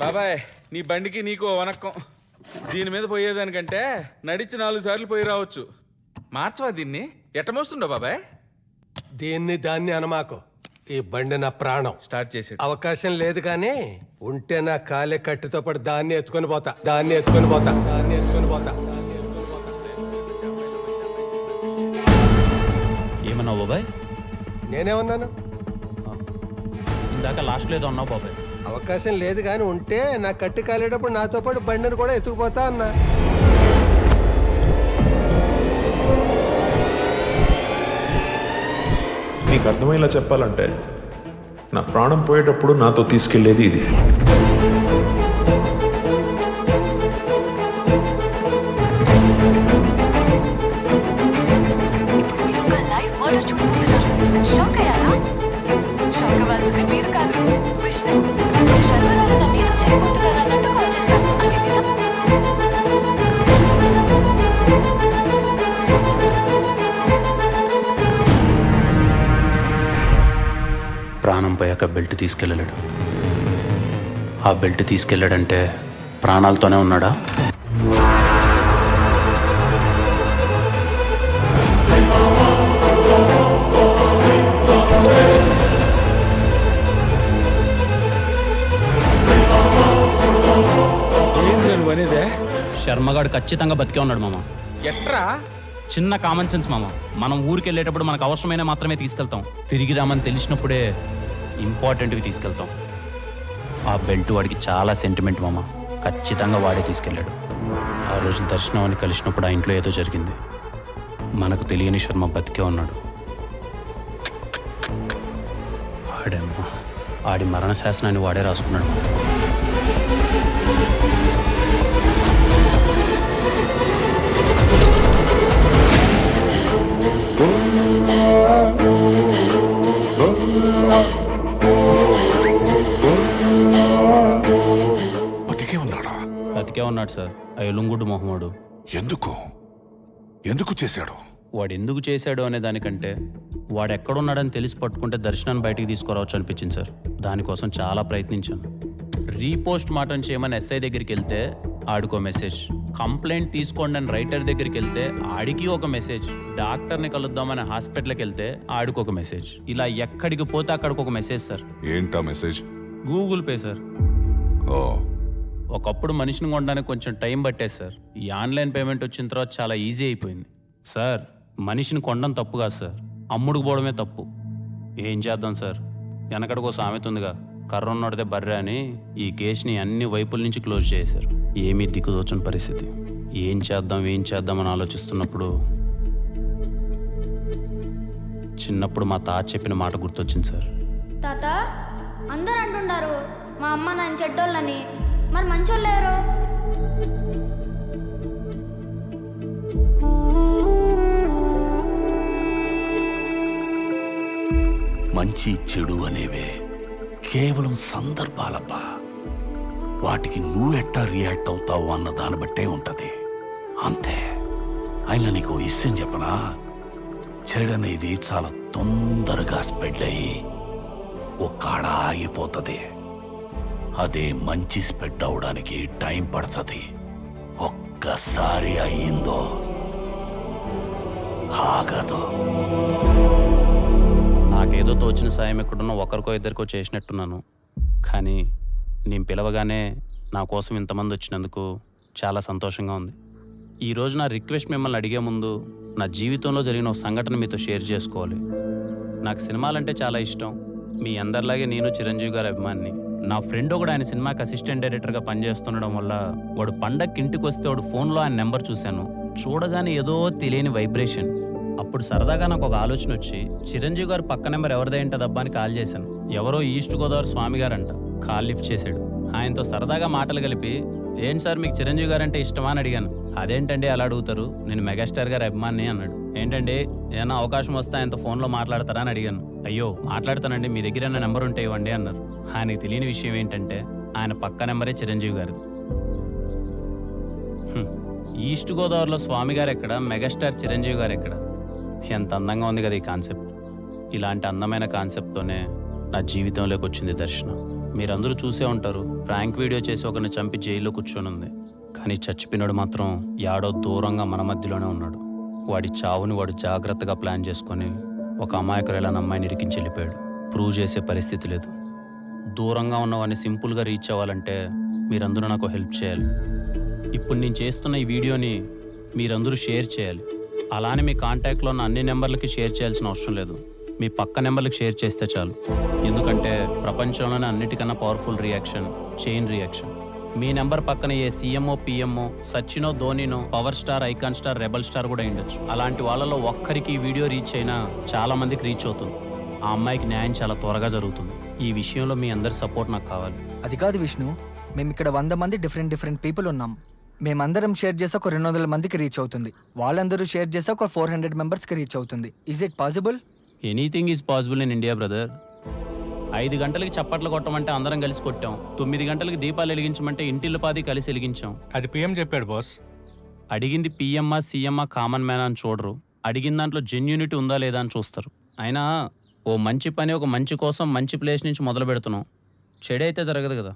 బాబాయ్ నీ బండికి నీకు వనక్కం. దీని మీద పోయేదానికంటే నడిచి 4 సార్లు పోయి రావచ్చు. మార్చవా దీన్ని? ఎట్ట మోస్తుండో బాబాయ్? దీన్ని దాన్ని అనమాకు. ఈ బండి నా ప్రాణం. స్టార్ట్ చేసాడు. అవకాశం లేదు కానీ ఉంటే నా కాలే కట్టితో పాటు దాన్ని ఎత్తుకొని పోతా. ఏమన్నావు బాబాయ్? నేనేమన్నాను? ఇందాక లాస్ట్లో ఏదో అన్నావు బాబాయ్. అవకాశం లేదు కానీ ఉంటే నా కట్టి కాలేటప్పుడు నాతో పాటు బండిని కూడా ఎత్తుకుపోతా అన్నా. నీకు అర్థమయ్యేలా చెప్పాలంటే నా ప్రాణం పోయేటప్పుడు నాతో తీసుకెళ్లేది ఇది. ప్రాణం పోయాక బెల్ట్ తీసుకెళ్ళలేడు. ఆ బెల్ట్ తీసుకెళ్ళాడంటే ప్రాణాలతోనే ఉన్నాడా? శర్మగాడు ఖచ్చితంగా బతికే ఉన్నాడు మామ. ఎట్రా? చిన్న కామన్ సెన్స్ మామ. మనం ఊరికి వెళ్ళేటప్పుడు మనకు అవసరమైన మాత్రమే తీసుకెళ్తాం. తిరిగి రామని తెలిసినప్పుడే ఇంపార్టెంట్వి తీసుకెళ్తాం. ఆ బెల్ట్ వాడికి చాలా సెంటిమెంట్ మామ. ఖచ్చితంగా వాడే తీసుకెళ్ళాడు. ఆ రోజు దర్శనం అని కలిసినప్పుడు ఆ ఇంట్లో ఏదో జరిగింది. మనకు తెలియని శర్మ బతికే ఉన్నాడు. వాడేమ్మా ఆడి మరణ శాసనాన్ని వాడే రాసుకున్నాడు. బతికే ఉన్నాడు సార్. ఆ ఎలుంగుడు మొహమ్మడు. ఎందుకు చేశాడు? వాడు ఎందుకు చేశాడు అనే దానికంటే వాడు ఎక్కడున్నాడని తెలిసి పట్టుకుంటే దర్శనాన్ని బయటికి తీసుకురావచ్చు అనిపించింది సార్. దానికోసం చాలా ప్రయత్నించాను. రీపోస్ట్ మార్టం చేయమని ఎస్ఐ దగ్గరికి వెళ్తే ఆడికో మెసేజ్, కంప్లైంట్ తీసుకోండి అని రైటర్ దగ్గరికి వెళ్తే ఆడికి ఒక మెసేజ్, డాక్టర్ని కలుద్దామని హాస్పిటల్కి వెళ్తే ఆడికి ఒక మెసేజ్. ఇలా ఎక్కడికి పోతే అక్కడికి ఒక మెసేజ్ సార్. ఏంటా మెసేజ్? Google Pay sir. ఓ, ఒకప్పుడు మనిషిని కొనడానికి కొంచెం టైం పట్టేది సార్. ఈ ఆన్లైన్ పేమెంట్ వచ్చిన తర్వాత చాలా ఈజీ అయిపోయింది సార్. మనిషిని కొనడం తప్పు కాదు సార్, అమ్ముడుకు పోవడమే తప్పు. ఏం చేద్దాం సార్? వెనకడికో సామెత ఉందిగా, కర్ర ఉన్నోడితే బర్రె అని. ఈ కేసుని అన్ని వైపుల నుంచి క్లోజ్ చేశారు. ఏమీ దిక్కుదోచని పరిస్థితి. ఏం చేద్దామని ఆలోచిస్తున్నప్పుడు చిన్నప్పుడు మా తాత చెప్పిన మాట గుర్తొచ్చింది సార్. తాత, అందరూ అంటున్నారు మా అమ్మ నాన్న చెడ్డోళ్ళని, మరి మంచోళ్ళు లేరు. మంచి చెడు అనేవే కేవలం సందర్భాలబ్బా. వాటికి నువ్వెట్టా రియాక్ట్ అవుతావు అన్న దాన్ని బట్టే ఉంటది, అంతే. అయినా నీకు విషయం చెప్పనా? చెడనేది చాలా తొందరగా స్ప్రెడ్ అయ్యి ఒక్కడ ఆగిపోతుంది. అదే మంచి స్ప్రెడ్ అవడానికి టైం పడుతుంది. ఒక్కసారి అయ్యిందో ఆగదు. నాకేదో తోచిన సాయం ఎక్కడున్నా ఒకరికో ఇద్దరికో చేసినట్టున్నాను. కానీ నేను పిలవగానే నా కోసం ఇంతమంది వచ్చినందుకు చాలా సంతోషంగా ఉంది. ఈరోజు నా రిక్వెస్ట్ మిమ్మల్ని అడిగే ముందు నా జీవితంలో జరిగిన ఒక సంఘటన మీతో షేర్ చేసుకోవాలి. నాకు సినిమాలంటే చాలా ఇష్టం. మీ అందరిలాగే నేను చిరంజీవి గారి అభిమానిని. నా ఫ్రెండ్ ఒకడు ఆయన సినిమాకి అసిస్టెంట్ డైరెక్టర్గా పనిచేస్తుండడం వల్ల వాడు పండగకి ఇంటికి వస్తే వాడు ఫోన్లో ఆయన నెంబర్ చూశాను. చూడగానే ఏదో తెలియని వైబ్రేషన్. అప్పుడు సరదాగా నాకు ఒక ఆలోచన వచ్చి చిరంజీవి గారు పక్క నెంబర్ ఎవరిదేంటదబ్బా అని కాల్ చేశాను. ఎవరో ఈస్ట్ గోదావరి స్వామి గారంట. కాల్ లిఫ్ట్ చేశాడు. ఆయనతో సరదాగా మాటలు కలిపి, ఏంటి సార్ మీకు చిరంజీవి గారు అంటే ఇష్టమా అని అడిగాను. అదేంటండి అలా అడుగుతారు, నేను మెగాస్టార్ గారి అభిమాని అన్నాడు. ఏంటండి ఏమైనా అవకాశం వస్తే ఆయనతో ఫోన్లో మాట్లాడతారా అని అడిగాను. అయ్యో మాట్లాడతానండి, మీ దగ్గర ఏమైనా నెంబర్ ఉంటే ఇవ్వండి అన్నారు. ఆయనకి తెలియని విషయం ఏంటంటే ఆయన పక్క నెంబరే చిరంజీవి గారు. ఈస్ట్ గోదావరిలో స్వామి గారు ఎక్కడ, మెగాస్టార్ చిరంజీవి గారు ఎక్కడ? ఎంత అందంగా ఉంది కదా ఈ కాన్సెప్ట్. ఇలాంటి అందమైన కాన్సెప్ట్తోనే నా జీవితంలోకి వచ్చింది దర్శనం. మీరందరూ చూసే ఉంటారు, ప్రాంక్ వీడియో చేసి ఒకరిని చంపి జైల్లో కూర్చొని ఉంది. కానీ చచ్చిపోయినాడు మాత్రం యాడో దూరంగా మన మధ్యలోనే ఉన్నాడు. వాడి చావుని వాడు జాగ్రత్తగా ప్లాన్ చేసుకొని ఒక అమాయకురాలైన అమ్మాయిని ఇరికించి వెళ్ళిపోయాడు. ప్రూవ్ చేసే పరిస్థితి లేదు. దూరంగా ఉన్నవాడిని సింపుల్గా రీచ్ అవ్వాలంటే మీరందరూ నాకు హెల్ప్ చేయాలి. ఇప్పుడు నేను చేస్తున్న ఈ వీడియోని మీరందరూ షేర్ చేయాలి. అలానే మీ కాంటాక్ట్లో ఉన్న అన్ని నెంబర్లకి షేర్ చేయాల్సిన అవసరం లేదు. మీ పక్క నెంబర్లకు షేర్ చేస్తే చాలు. ఎందుకంటే ప్రపంచంలోనే అన్నిటికన్నా పవర్ఫుల్ రియాక్షన్ చైన్ రియాక్షన్. మీ నెంబర్ పక్కన ఏ సీఎంఓ పిఎంఓ సచినో ధోనినో power star icon star rebel star కూడా ఉండొచ్చు. అలాంటి వాళ్ళలో ఒక్కరికి ఈ వీడియో రీచ్ అయినా చాలా మందికి రీచ్ అవుతుంది. ఆ అమ్మాయికి న్యాయం చాలా త్వరగా జరుగుతుంది. ఈ విషయంలో మీ అందరి సపోర్ట్ నాకు కావాలి. అది కాదు విష్ణు, మేము ఇక్కడ 100 మంది డిఫరెంట్ పీపుల్ ఉన్నాం. మేమందరం షేర్ చేసి ఒక 200 మందికి రీచ్ అవుతుంది. వాళ్ళందరూ షేర్ చేసి ఒక 400 మెంబర్స్కి రీచ్ అవుతుంది. Is it possible? Anything is possible in India brother. 5 గంటలకి చప్పట్లు కొట్టమంటే అందరం కలిసి కొట్టాం. 9 గంటలకి దీపాలు వెలిగించమంటే ఇంటిల్లిపాది కలిసి వెలిగించాం. అది పిఎం చెప్పాడు బాస్. అడిగింది పిఎంఆ సీఎంఆ కామన్ మ్యాన్ అని చూడరు. అడిగిన దాంట్లో జెన్యూనిటీ ఉందా లేదా అని చూస్తారు. అయినా ఓ మంచి పని ఒక మంచి కోసం మంచి ప్లేస్ నుంచి మొదలు పెడుతున్నాం. చెడైతే జరగదు కదా.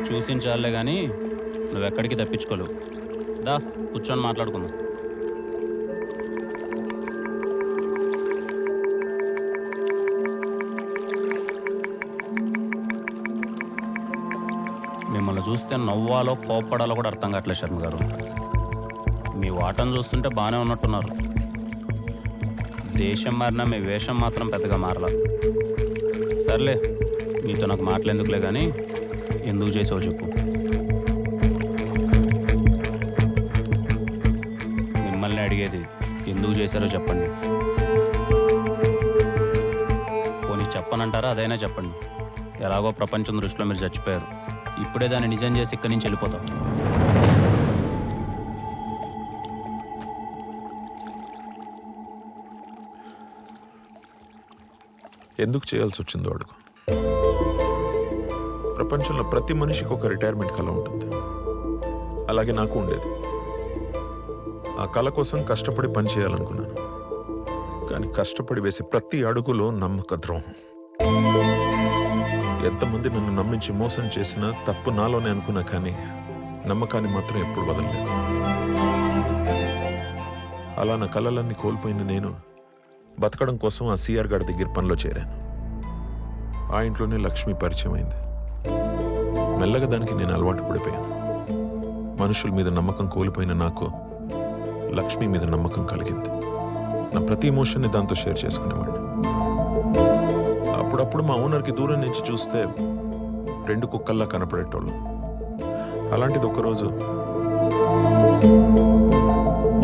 చూసించాలే కానీ నువ్వెక్కడికి తప్పించుకోలేవు. దా కూర్చొని మాట్లాడుకుందాం. మిమ్మల్ని చూస్తే నవ్వాలో కోప్పడాలో కూడా అర్థం కావట్లేదు శర్మ గారు. మీ వాటను చూస్తుంటే బాగానే ఉన్నట్టున్నారు. దేశం మారినా మీ వేషం మాత్రం పెద్దగా మారలా. సర్లే, మీతో నాకు మాట్లాడేందుకులే కానీ ఎందుకు చేసావు చెప్పు. మిమ్మల్ని అడిగేది ఎందుకు చేశారో చెప్పండి. పోనీ చెప్పనంటారా? అదైనా చెప్పండి. ఎలాగో ప్రపంచం దృష్టిలో మీరు చచ్చిపోయారు. ఇప్పుడే దాన్ని నిజం చేసి ఇక్కడి నుంచి వెళ్ళిపోతాం. ఎందుకు చేయాల్సి వచ్చిందో అడుగు. ప్రపంచంలో ప్రతి మనిషికి ఒక రిటైర్మెంట్ కళ ఉంటుంది. అలాగే నాకు ఉండేది. ఆ కళ కోసం కష్టపడి పని చేయాలనుకున్నాను. కానీ కష్టపడి వేసే ప్రతి అడుగులో నమ్మక ద్రోహం. ఎంతమంది నన్ను నమ్మించి మోసం చేసినా తప్పు నాలోనే అనుకున్నా, కానీ నమ్మకాన్ని మాత్రం ఎప్పుడు వదలలేదు. అలా నా కళలన్నీ కోల్పోయిన నేను బతకడం కోసం ఆ సిఆర్ గారి దగ్గర పనిలో చేరాను. ఆ ఇంట్లోనే లక్ష్మి పరిచయం అయింది. మెల్లగా దానికి నేను అలవాటు పడిపోయాను. మనుషుల మీద నమ్మకం కోల్పోయిన నాకు లక్ష్మి మీద నమ్మకం కలిగింది. నా ప్రతి ఎమోషన్ని దాంతో షేర్ చేసుకునేవాడిని. అప్పుడప్పుడు మా ఓనర్కి దూరం నుంచి చూస్తే 2 కుక్కల్లా కనపడేటోళ్ళు. అలాంటిది ఒకరోజు,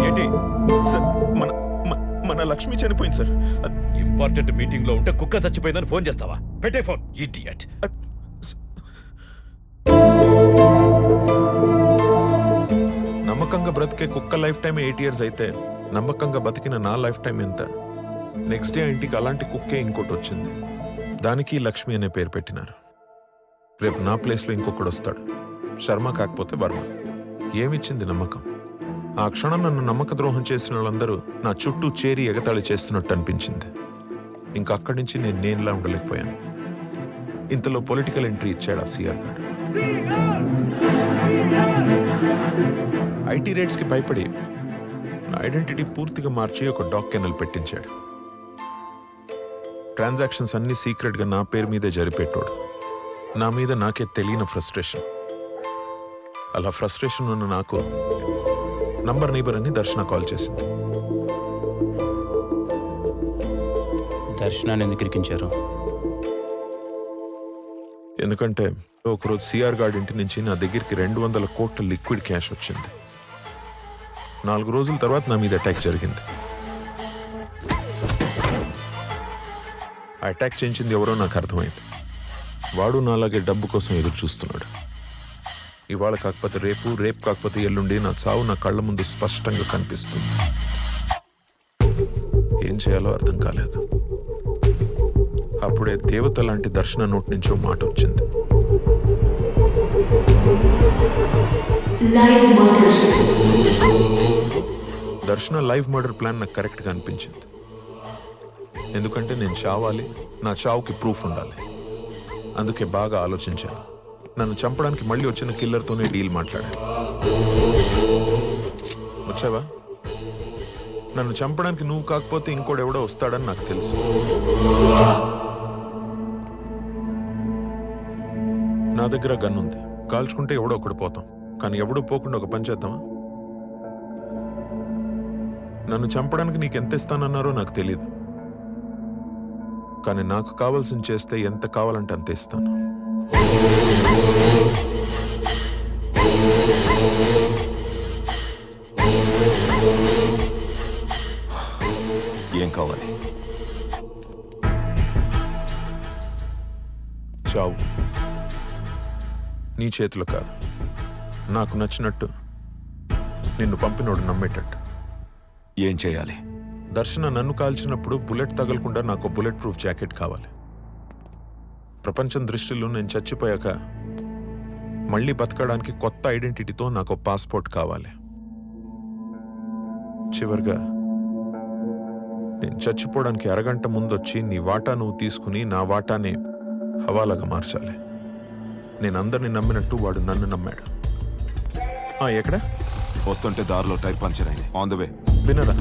ఏంటి సార్, మన లక్ష్మి చనిపోయింది సార్. ఇంపార్టెంట్ మీటింగ్ లో ఉంటే కుక్క చచ్చిపోయిందని ఫోన్ చేస్తావా? పెట్టే ఫోన్, ఇడియట్. నమ్మకంగా బ్రతికే కుక్క లైఫ్ టైం 8 years అయితే నమ్మకంగా బతికిన నా లైఫ్ టైం ఎంత? నెక్స్ట్ డే ఇంటికి అలాంటి కుక్కే ఇంకోటి వచ్చింది. దానికి లక్ష్మి అనే పేరు పెట్టినారు. రేపు నా ప్లేస్లో ఇంకొకడు వస్తాడు. శర్మ కాకపోతే వర్మ. ఏమిచ్చింది నమ్మకం? ఆ క్షణం నన్ను నమ్మక ద్రోహం చేసిన వాళ్ళందరూ నా చుట్టూ చేరి ఎగతాళి చేస్తున్నట్టు అనిపించింది. ఇంకా అక్కడి నుంచి నేను నేనులా ఉండలేకపోయాను. ఇంతలో పొలిటికల్ ఎంట్రీ ఇచ్చాడు ఆ సిఆర్ గారు. ఐటీ రేట్స్కి భయపడి నా ఐడెంటిటీ పూర్తిగా మార్చి ఒక డాగ్ కెనల్ పెట్టించాడు. ట్రాన్సాక్షన్స్ అన్ని సీక్రెట్గా నా పేరు మీదే జరిపేటోడు. నా మీద నాకే తెలియని ఫ్రస్ట్రేషన్. అలా ఫ్రస్ట్రేషన్ ఉన్న నాకు నంబర్ నైబర్ అని దర్శన కాల్ చేసింది. దర్శనాన్ని ఎందుకు ఇరికించారు? ఎందుకంటే ఒకరోజు సిఆర్ గార్డ్ ఇంటి నుంచి నా దగ్గరికి 200 కోట్ల లిక్విడ్ క్యాష్ వచ్చింది. 4 రోజుల తర్వాత నా మీద అటాక్ జరిగింది. ఆ అటాక్ చేయించింది ఎవరో నాకు అర్థమైంది. వాడు నాలాగే డబ్బు కోసం ఎదురు చూస్తున్నాడు. ఇవాళ కాకపోతే రేపు, రేపు కాకపోతే ఎల్లుండి నా చావు నా కళ్ళ ముందు స్పష్టంగా కనిపిస్తుంది. ఏం చేయాలో అర్థం కాలేదు. అప్పుడే దేవత లాంటి దర్శన నోటి నుంచి ఓ మాట వచ్చింది. దర్శన లైవ్ మర్డర్ ప్లాన్ నాకు కరెక్ట్గా అనిపించింది. ఎందుకంటే నేను చావాలి, నా చావుకి ప్రూఫ్ ఉండాలి. అందుకే బాగా ఆలోచించాను. నన్ను చంపడానికి మళ్ళీ వచ్చిన కిల్లర్తోనే డీల్ మాట్లాడాను. వచ్చావా? నన్ను చంపడానికి నువ్వు కాకపోతే ఇంకోడెవడో వస్తాడని నాకు తెలుసు. నా దగ్గర గన్ ఉంది. కాల్చుకుంటే ఎవడో ఒకడు పోతాం. కానీ ఎవడూ పోకుండా ఒక పని చేద్దామా? నన్ను చంపడానికి నీకు ఎంత ఇస్తానన్నారో నాకు తెలియదు. కానీ నాకు కావాల్సింది చేస్తే ఎంత కావాలంటే అంత ఇస్తాను. ఏం కావాలి? చావు. నీ చేతిలో కాదు, నాకు నచ్చినట్టు, నిన్ను పంపినోడు నమ్మేటట్టు. ఏం చేయాలి? దర్శన నన్ను కాల్చినప్పుడు బుల్లెట్ తగలకుండా నాకు బుల్లెట్ ప్రూఫ్ జాకెట్ కావాలి. ప్రపంచం దృష్టిలో నేను చచ్చిపోయాక మళ్ళీ బతకడానికి కొత్త ఐడెంటిటీతో నాకు పాస్పోర్ట్ కావాలి. చివరిగా నేను చచ్చిపోవడానికి అరగంట ముందొచ్చి నీ వాటా నువ్వు తీసుకుని నా వాటాని హవాలాగా మార్చాలి. నేను అందరిని నమ్మినట్టు వాడు నన్ను నమ్మాడు. ఎక్కడ? వస్తుంటే దారిలో టైర్ పంచర్ అయింది. On the way. వినరా?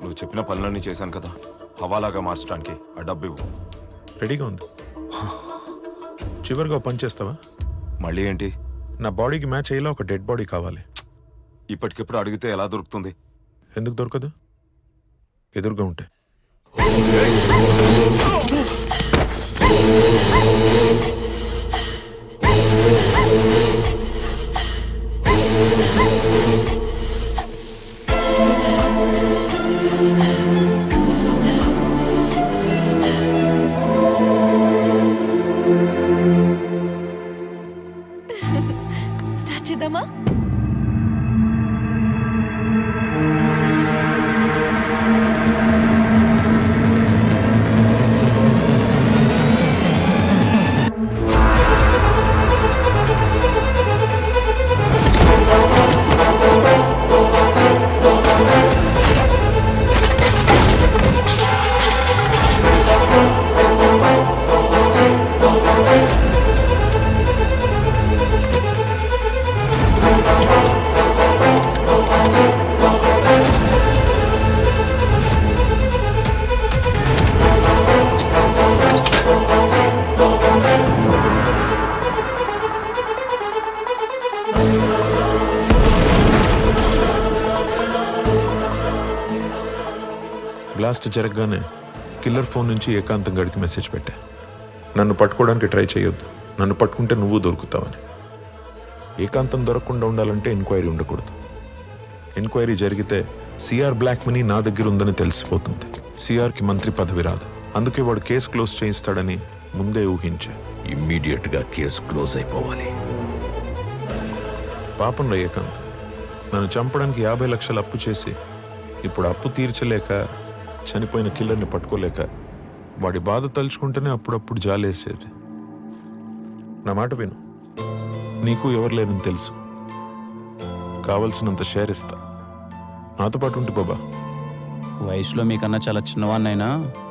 నువ్వు చెప్పిన పనులన్నీ చేశాను కదా, హవాలాగా మార్చడానికి ఆ డబ్బు ఇవ్వు. రెడీగా ఉంది. చివరిగా పని చేస్తావా? మళ్ళీ ఏంటి? నా బాడీకి మ్యాచ్ అయ్యేలా ఒక డెడ్ బాడీ కావాలి. ఇప్పటికిప్పుడు అడిగితే ఎలా దొరుకుతుంది? ఎందుకు దొరకదు? ఎదురుగా ఉంటే. స్టార్ట్ చేద్దామా? బ్లాస్ట్ జరగగానే కిల్లర్ ఫోన్ నుంచి ఏకాంతం గడికి మెసేజ్ పెట్టా. నన్ను పట్టుకోవడానికి ట్రై చేయొద్దు, నన్ను పట్టుకుంటే నువ్వు దొరుకుతావని. ఏకాంతం దొరకకుండా ఉండాలంటే ఎంక్వైరీ ఉండకూడదు. ఎంక్వైరీ జరిగితే సిఆర్ బ్లాక్ మనీ నా దగ్గర ఉందని తెలిసిపోతుంది. సిఆర్కి మంత్రి పదవి రాదు. అందుకే వాడు కేసు క్లోజ్ చేయిస్తాడని ముందే ఊహించా. ఇమ్మీడియట్ గా కేసు క్లోజ్ అయిపోవాలి. పాపంలో ఏకాంత్ నన్ను చంపడానికి 50 లక్షలు అప్పు చేసి ఇప్పుడు అప్పు తీర్చలేక చనిపోయిన కిల్లర్ని పట్టుకోలేక వాడి బాధ తలుచుకుంటేనే అప్పుడప్పుడు జాలేసేది. నా మాట విను. నీకు ఎవరు లేరని తెలుసు. కావలసినంత షేర్ ఇస్తా. నాతో పాటు ఉంటే బాబా. వయసులో మీకన్నా చాలా చిన్నవాడినైనా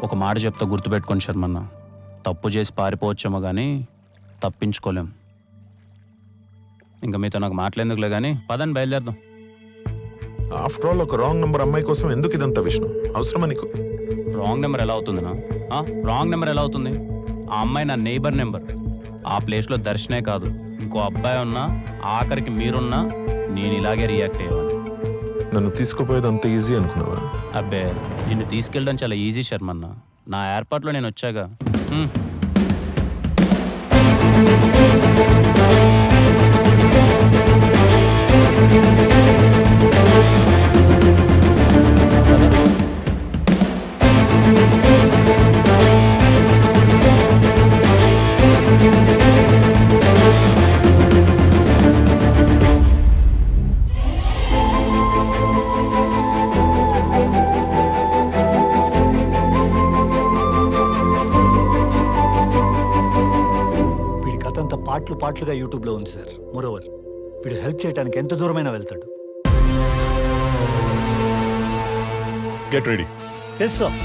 ఒక మాట చెప్తా, గుర్తుపెట్టుకోండి శర్మన్న. తప్పు చేసి పారిపోవచ్చేమో కానీ తప్పించుకోలేం. ఇంకా మీతో నాకు మాట్లాడేందుకులే కానీ పదండి, బయలుదేరదాం. ఆఫ్టర్ ఆల్ ఒక రాంగ్ నంబర్ అమ్మాయి కోసం ఎందుకు ఇదంతా విష్ణు? అవసరమా నీకు? రాంగ్ నెంబర్ ఎలా అవుతుందినా? రాంగ్ నెంబర్ ఎలా అవుతుంది? ఆ అమ్మాయి నా నైబర్ నెంబర్. ఆ ప్లేస్లో దర్శనే కాదు, ఇంకో అబ్బాయి ఉన్నా, ఆఖరికి మీరున్నా నేను ఇలాగే రియాక్ట్ అయ్యేవాడిని. నన్ను తీసుకుపోయేది అంత ఈజీ అనుకున్నావా? అబ్బే, నిన్ను తీసుకెళ్ళడం చాలా ఈజీ శర్మన్న. నా ఏర్పాట్లో నేను వచ్చాగా. వీడి కథ అంతా పాటలుగా యూట్యూబ్లో ఉంది సార్. మోరోవర్ వీడు హెల్ప్ చేయడానికి ఎంత దూరమైనా వెళ్తాడు. Get ready. Yes sir.